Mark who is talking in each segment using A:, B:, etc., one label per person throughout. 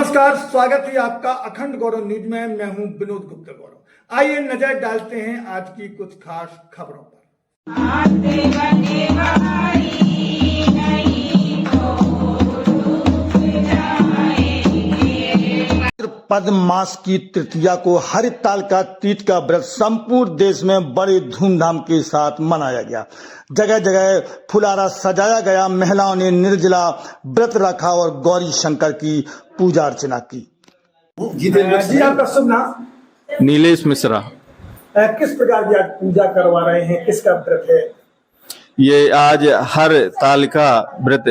A: नमस्कार, स्वागत है आपका अखंड गौरव न्यूज में। मैं हूं विनोद गुप्ता गौरव। आइए नजर डालते हैं आज की कुछ खास खबरों पर।
B: पद मास की तृतीया को हरितालिका तीज का व्रत संपूर्ण देश में बड़े धूमधाम के साथ मनाया गया। जगह जगह फुलारा सजाया गया। महिलाओं ने निर्जला व्रत रखा और गौरी शंकर की पूजा अर्चना की।
A: जी, आपका शुभ नाम?
C: नीलेश मिश्रा।
A: किस प्रकार की आज पूजा करवा रहे हैं, किसका व्रत है?
C: ये आज हरतालिका व्रत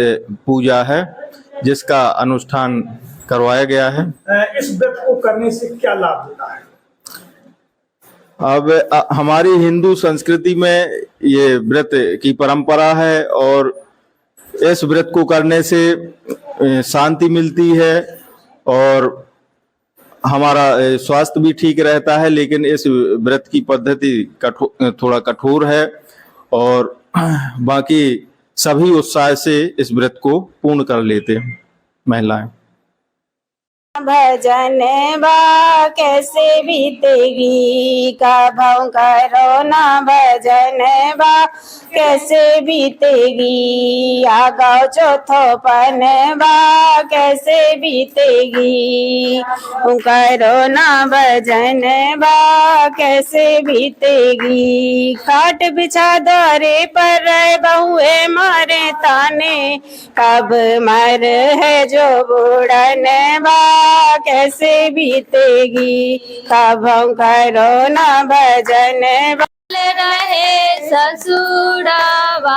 C: पूजा है जिसका अनुष्ठान करवाया गया है।
A: इस व्रत को करने से क्या लाभ होता है?
C: अब हमारी हिंदू संस्कृति में ये व्रत की परंपरा है और इस व्रत को करने से शांति मिलती है और हमारा स्वास्थ्य भी ठीक रहता है। लेकिन इस व्रत की पद्धति थोड़ा कठोर है और बाकी सभी उत्साह से इस व्रत को पूर्ण कर लेते हैं महिलाएं।
D: भजन बा कैसे बीतेगी कभों करो ना भजन बा कैसे बीतेगी आगाओ चौथो पन बा कैसे बीतेगी करो ना भजन बा कैसे बीतेगी खाट बिछा द्वारे पर बहुए मारे ताने कब मर है जो बूढ़न बा कैसे बीतेगी कभों करो ना भजन
E: रहे ससुरावा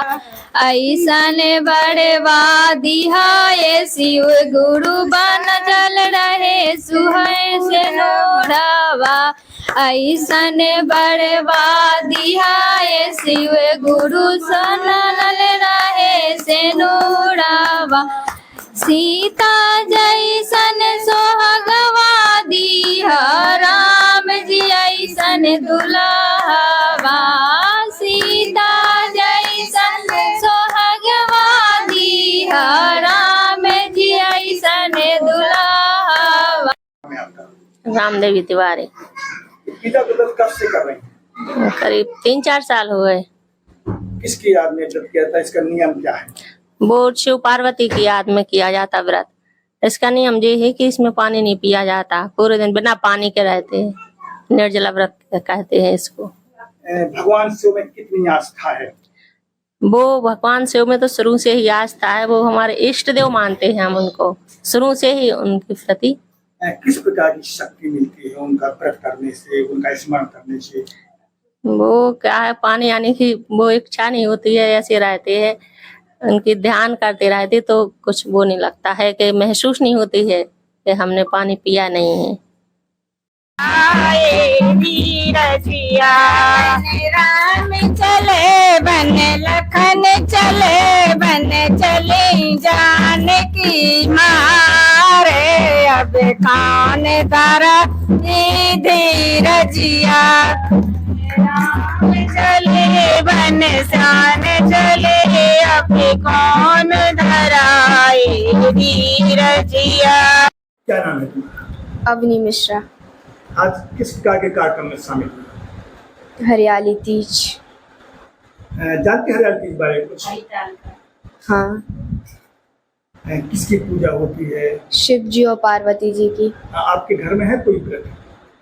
E: ऐसन बड़वा दिहाए शिव गुरु बन जल रहे सुहाए से नोरावा ऐसन बड़वा दिहाए शिव गुरु सनल रहे से नोरावा सीता जैसन सोहगवा दीहा राम जी ऐसन दुल्हवा सीता जैसन सोहगवा दीहा राम जी ऐसन दुल्हवा।
F: रामदेवी तिवारी।
A: पूजा व्रत कब से कर रहे हैं?
F: करीब 3-4 साल हो गए।
A: किसकी याद में व्रत किया था? इसका नियम क्या है?
F: वो शिव पार्वती की याद में किया जाता व्रत। इसका नियम ये है कि इसमें पानी नहीं पिया जाता, पूरे दिन बिना पानी के रहते हैं। निर्जला व्रत कहते हैं इसको।
A: भगवान शिव में कितनी आस्था है?
F: वो भगवान शिव में तो शुरू से ही आस्था है। वो हमारे इष्ट देव मानते हैं हम उनको, शुरू से ही उनके प्रति।
A: किस प्रकार की शक्ति मिलती है उनका व्रत करने से, उनका स्मरण करने से?
F: वो क्या है, पानी आने की वो इच्छा नहीं होती है, ऐसे रहते हैं उनकी ध्यान करते रहते तो कुछ वो नहीं लगता है कि महसूस नहीं होती है कि हमने पानी पिया नहीं है।
D: राम चले बन लखन चले बन चले जानकी मारे अब कान धरा धीरजिया राम चले बन सान चले अब कौन धराए धीरजिया।
A: क्या नाम है तुम्हारा?
G: अवनी मिश्रा।
A: आज किस प्रकार के कार्यक्रम में शामिल हुए?
G: हरियाली तीज।
A: जानते हैं हरियाली तीज के बारे में कुछ?
G: हाँ,
A: किसकी पूजा होती है?
G: शिव जी और पार्वती जी की।
A: आपके घर में है कोई व्रत?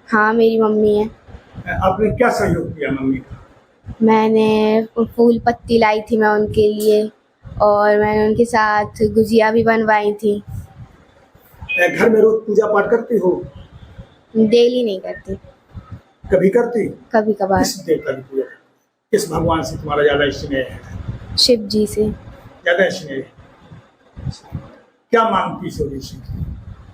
G: हाँ, मेरी मम्मी है।
A: आपने क्या सहयोग किया मम्मी का?
G: मैंने फूल पत्ती लाई थी मैं उनके लिए और मैंने उनके साथ गुजिया भी बनवाई थी।
A: घर में रोज पूजा पाठ करती हो?
G: डेली नहीं करती,
A: कभी करती?
G: कभी कभार।
A: किस देवता की पूजा? किस भगवान से तुम्हारा ज्यादा स्नेह है?
G: शिव जी से
A: ज्यादा स्नेह। क्या मांगती शिव जी?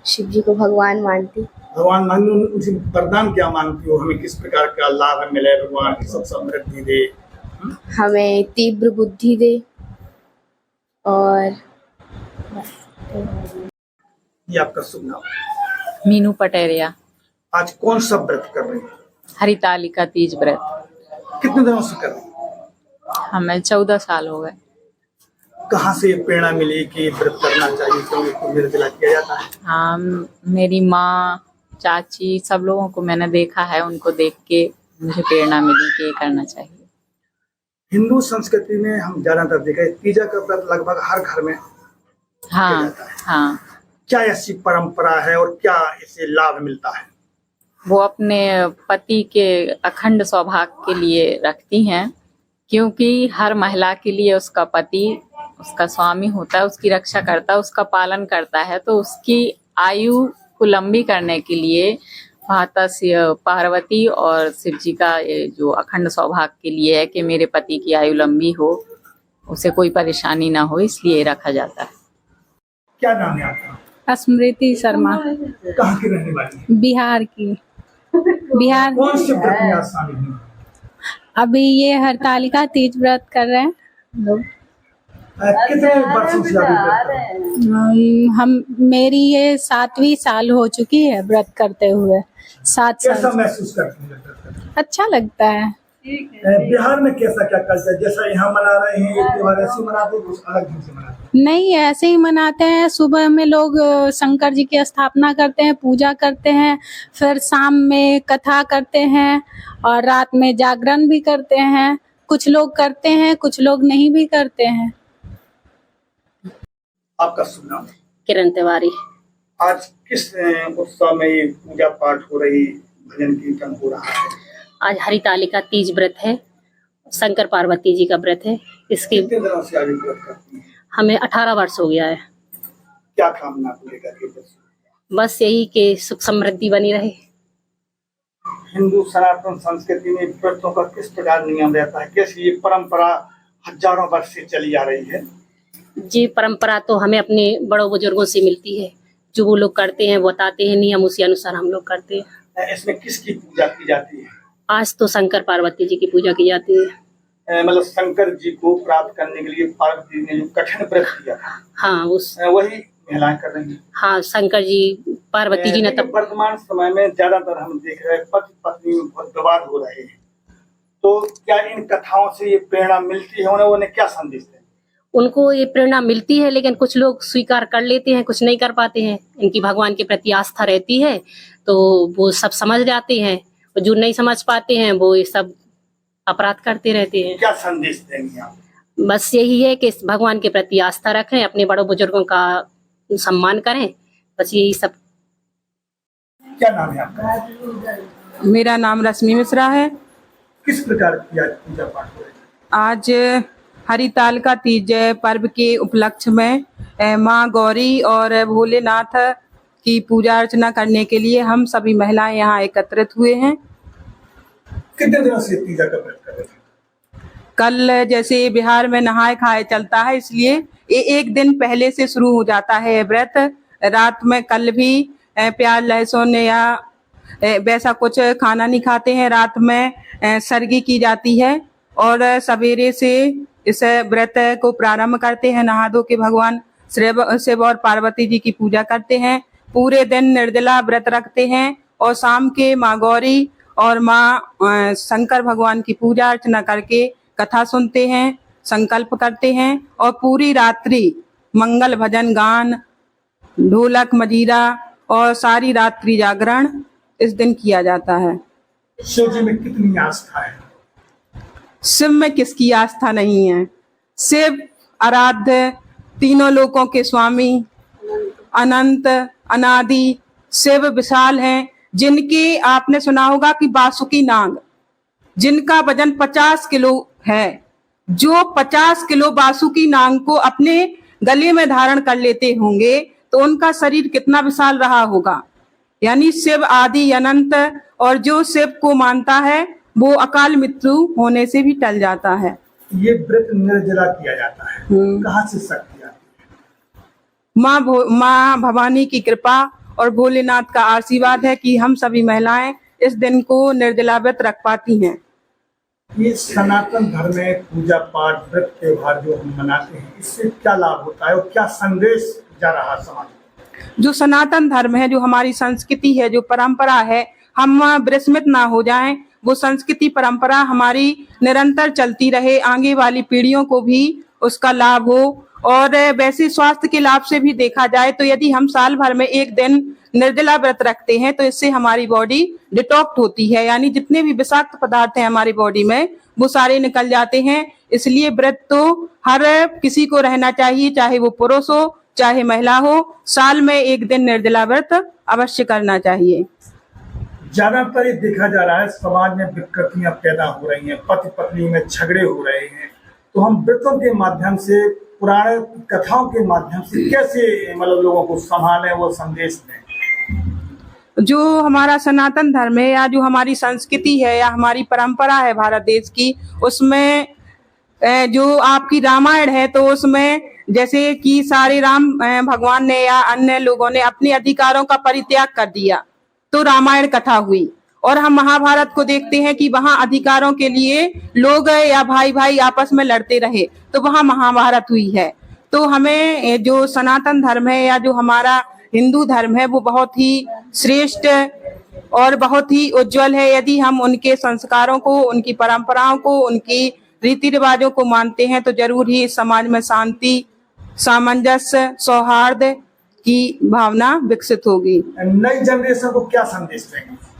G: शिव जी को भगवान मानती।
A: भगवान मांगने उनसे वरदान क्या मांगती हो? हमें किस प्रकार का लाभ मिले, भगवान की सब समृद्धि दे,
G: हमें तीव्र बुद्धि दे और
A: ये आपका शुभ नाम?
H: मीनू पटेरिया।
A: आज कौन सा व्रत कर रहे हैं?
H: हरितालिका तीज व्रत।
A: कितने दिनों से कर रहे हैं?
H: हमें 14 साल हो गए।
B: कहाँ से प्रेरणा मिली कि व्रत करना चाहिए, क्यों इसको निर्जला किया जाता है?
H: हाँ, मेरी माँ, चाची, सब लोगों को मैंने देखा है, उनको देख के मुझे प्रेरणा मिली कि ये करना चाहिए।
B: हिंदू संस्कृति में हम ज्यादातर देखा है तीजा का व्रत लगभग हर घर में किया
H: हाँ
B: जाता है।
H: हाँ,
B: क्या ऐसी परंपरा है और क्या इससे लाभ मिलता है?
H: वो अपने पति के अखंड सौभाग्य के लिए रखती हैं, क्योंकि हर महिला के लिए उसका पति उसका स्वामी होता है, उसकी रक्षा करता है, उसका पालन करता है। तो उसकी आयु को लंबी करने के लिए माता पार्वती और शिव जी का ये जो अखंड सौभाग्य के लिए है कि मेरे पति की आयु लंबी हो, उसे कोई परेशानी ना हो, इसलिए रखा जाता है।
B: क्या नाम है आपका?
I: स्मृति शर्मा,
B: कहाँ की रहने वाली है?
I: बिहार की। बिहार
B: कौन से व्रत में आज शामिल हुई?
I: अभी ये हरतालिका तीज व्रत कर रहे हैं लोग।
B: कितने वर्षों से अभी व्रत कर रहे हैं?
I: हम मेरी ये 7वीं साल हो चुकी है व्रत करते हुए। 7
B: कैसा
I: साल।
B: महसूस करती हैं व्रत करते हुए?
I: अच्छा लगता है।
B: बिहार में कैसा क्या कल्चर, जैसा यहाँ मना रहे हैं ये त्योहार ऐसे मनाते हैं, कुछ अलग ढंग से मनाते हैं?
I: नहीं, ऐसे ही मनाते हैं। सुबह में लोग शंकर जी की स्थापना करते हैं, पूजा करते हैं, फिर शाम में कथा करते हैं और रात में जागरण भी करते हैं। कुछ लोग करते हैं, कुछ लोग नहीं भी करते हैं।
B: आपका शुभ नाम?
J: किरण तिवारी।
B: आज किस उत्सव में ये पूजा पाठ हो रही, भजन कीर्तन हो रहा है?
J: आज हरितालिका तीज व्रत है, शंकर पार्वती जी का व्रत है। इसके
B: कितने दिनों से आगे व्रत करती हैं?
J: हमें 18 वर्ष हो गया है।
B: क्या कामना को लेकर के व्रत?
J: बस यही कि सुख समृद्धि बनी रहे।
B: हिंदू सनातन संस्कृति में व्रतों का किस प्रकार नियम रहता है, कैसी ये परंपरा हजारों वर्ष से चली आ रही है?
J: जी, परंपरा तो हमें अपने बड़ों बुजुर्गों से मिलती है, जो वो लोग करते हैं, बताते हैं नियम, उसी अनुसार हम लोग करते हैं।
B: इसमें किसकी पूजा की जाती है?
J: आज तो शंकर पार्वती जी की पूजा की जाती है।
B: मतलब शंकर जी को प्राप्त करने के लिए पार्वती ने जो कठिन व्रत किया था,
J: हाँ,
B: वही महिलाएं कर रही हैं।
J: हाँ, शंकर जी पार्वती जी ने तब।
B: वर्तमान समय में ज्यादातर हम देख रहे हैं पति पत्नी में बहुत विवाद हो रहे हैं, तो क्या इन कथाओं से ये प्रेरणा मिलती है उन्हें क्या संदेश दें?
J: उनको ये प्रेरणा मिलती है, लेकिन कुछ लोग स्वीकार कर लेते हैं, कुछ नहीं कर पाते हैं। इनकी भगवान के प्रति आस्था रहती है तो वो सब समझ जाते हैं, और जो नहीं समझ पाते हैं वो ये सब अपराध करते रहते हैं।
B: क्या संदेश देंगे आप?
J: बस यही है कि भगवान के प्रति आस्था रखें, अपने बड़ों बुजुर्गों का सम्मान करें, बस यही सब।
B: क्या नाम है आपका?
K: मेरा नाम रश्मि मिश्रा है।
B: किस प्रकार की आज पूजा पाठ हो रही है?
K: आज हरितालिका तीज पर्व के उपलक्ष्य में माँ गौरी और भोलेनाथ की पूजा अर्चना करने के लिए हम सभी महिलाएं यहाँ एकत्रित हुए हैं।
B: कितने दिनों से तीजा का व्रत कर रहे हैं?
K: कल जैसे बिहार में नहाए खाए चलता है, इसलिए ये एक दिन पहले से शुरू हो जाता है व्रत। रात में कल भी प्याज लहसुन या वैसा कुछ खाना नहीं खाते हैं। रात में सरगी की जाती है और सवेरे से इस व्रत को प्रारंभ करते हैं। नहा धो के भगवान शिव और पार्वती जी की पूजा करते हैं। पूरे दिन निर्जला व्रत रखते हैं और शाम के माँ गौरी और माँ शंकर भगवान की पूजा अर्चना करके कथा सुनते हैं, संकल्प करते हैं और पूरी रात्रि मंगल भजन गान, ढोलक मजीरा और सारी रात्रि जागरण इस दिन किया जाता है।
B: शिव जी में कितनी आस्था है?
K: शिव में किसकी आस्था नहीं है? शिव आराध्य, तीनों लोकों के स्वामी, अनंत अनादि शिव विशाल हैं, जिनकी आपने सुना होगा कि बासुकी नाग, जिनका वजन 50 किलो है, जो 50 किलो बासुकी नाग को अपने गले में धारण कर लेते होंगे तो उनका शरीर कितना विशाल रहा होगा। यानी शिव आदि अनंत, और जो शिव को मानता है वो अकाल मृत्यु होने से भी टल जाता है।
B: ये व्रत निर्जला किया जाता है, कहाँ से शक्ति आती है?
K: माँ भवानी की कृपा और भोलेनाथ का आशीर्वाद है कि हम सभी महिलाएं इस दिन को निर्जला व्रत रख पाती हैं।
B: ये सनातन धर्म में पूजा पाठ व्रत त्योहार जो हम मनाते हैं, इससे क्या लाभ होता है और क्या संदेश जा रहा है समाज में?
K: जो सनातन धर्म है, जो हमारी संस्कृति है, जो परंपरा है, हम विस्मृत ना हो जाएं। वो संस्कृति परंपरा हमारी निरंतर चलती रहे, आगे वाली पीढ़ियों को भी उसका लाभ हो और वैसे स्वास्थ्य के लाभ से भी देखा जाए तो यदि हम साल भर में एक दिन निर्जला व्रत रखते हैं तो इससे हमारी बॉडी डिटॉक्स होती है, यानी जितने भी विषाक्त पदार्थ हैं हमारी बॉडी में वो सारे निकल जाते हैं। इसलिए व्रत तो हर किसी को रहना चाहिए, चाहे वो पुरुष हो चाहे महिला हो, साल में एक दिन निर्जला व्रत अवश्य करना चाहिए।
A: ज्यादातर ये देखा जा रहा है समाज में विकृतियां पैदा हो रही हैं, पति पत्नी में झगड़े हो रहे हैं, तो हम व्रतों के माध्यम से, पुराने कथाओं के माध्यम से कैसे मतलब लोगों को संभालें, वो संदेश दें?
K: जो हमारा सनातन धर्म है या जो हमारी संस्कृति है या हमारी परंपरा है भारत देश की, उसमें जो आपकी रामायण है तो उसमें जैसे कि सारे राम भगवान ने या अन्य लोगों ने अपने अधिकारों का परित्याग कर दिया तो रामायण कथा हुई। और हम महाभारत को देखते हैं कि वहां अधिकारों के लिए लोग या भाई भाई आपस में लड़ते रहे तो वहां महाभारत हुई है। तो हमें जो सनातन धर्म है या जो हमारा हिंदू धर्म है वो बहुत ही श्रेष्ठ और बहुत ही उज्जवल है। यदि हम उनके संस्कारों को, उनकी परंपराओं को, उनकी रीति रिवाजों को मानते हैं तो जरूर ही समाज में शांति, सामंजस्य, सौहार्द की भावना विकसित होगी।
A: नई जनरेशन को क्या संदेश देंगे?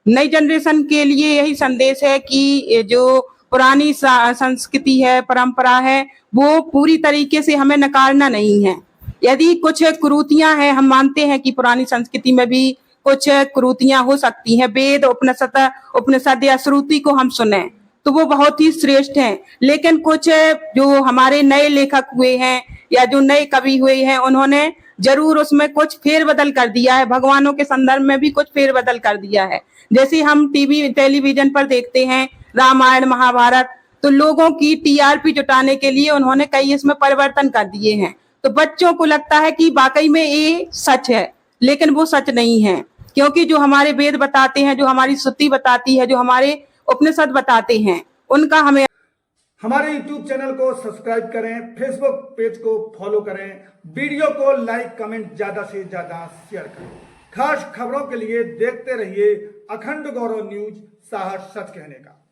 K: नई जनरेशन के लिए यही संदेश है कि जो पुरानी संस्कृति है, परंपरा है, वो पूरी तरीके से हमें नकारना नहीं है। यदि कुछ कुरीतियां हैं, हम मानते हैं कि पुरानी संस्कृति में भी कुछ कुरीतियां हो सकती हैं, वेद उपनिषद या श्रुति को हम सुने तो वो बहुत ही श्रेष्ठ हैं, लेकिन कुछ जो हमारे नए लेखक हुए हैं या जो नए कवि हुए हैं उन्होंने जरूर उसमें कुछ फेरबदल कर दिया है, भगवानों के संदर्भ में भी कुछ फेरबदल कर दिया है। जैसे हम टेलीविजन पर देखते हैं रामायण महाभारत, तो लोगों की टीआरपी जुटाने के लिए उन्होंने कई इसमें परिवर्तन कर दिए हैं, तो बच्चों को लगता है कि वाकई में ये सच है, लेकिन वो सच नहीं है। क्योंकि जो हमारे वेद बताते हैं, जो हमारी श्रुति बताती है, जो हमारे उपनिषद बताते हैं, उनका हमें
A: हमारे YouTube चैनल को सब्सक्राइब करें, फेसबुक पेज को फॉलो करें, वीडियो को लाइक कमेंट ज्यादा से ज्यादा शेयर करें। खास खबरों के लिए देखते रहिए अखंड गौरव न्यूज, साहस सच कहने का।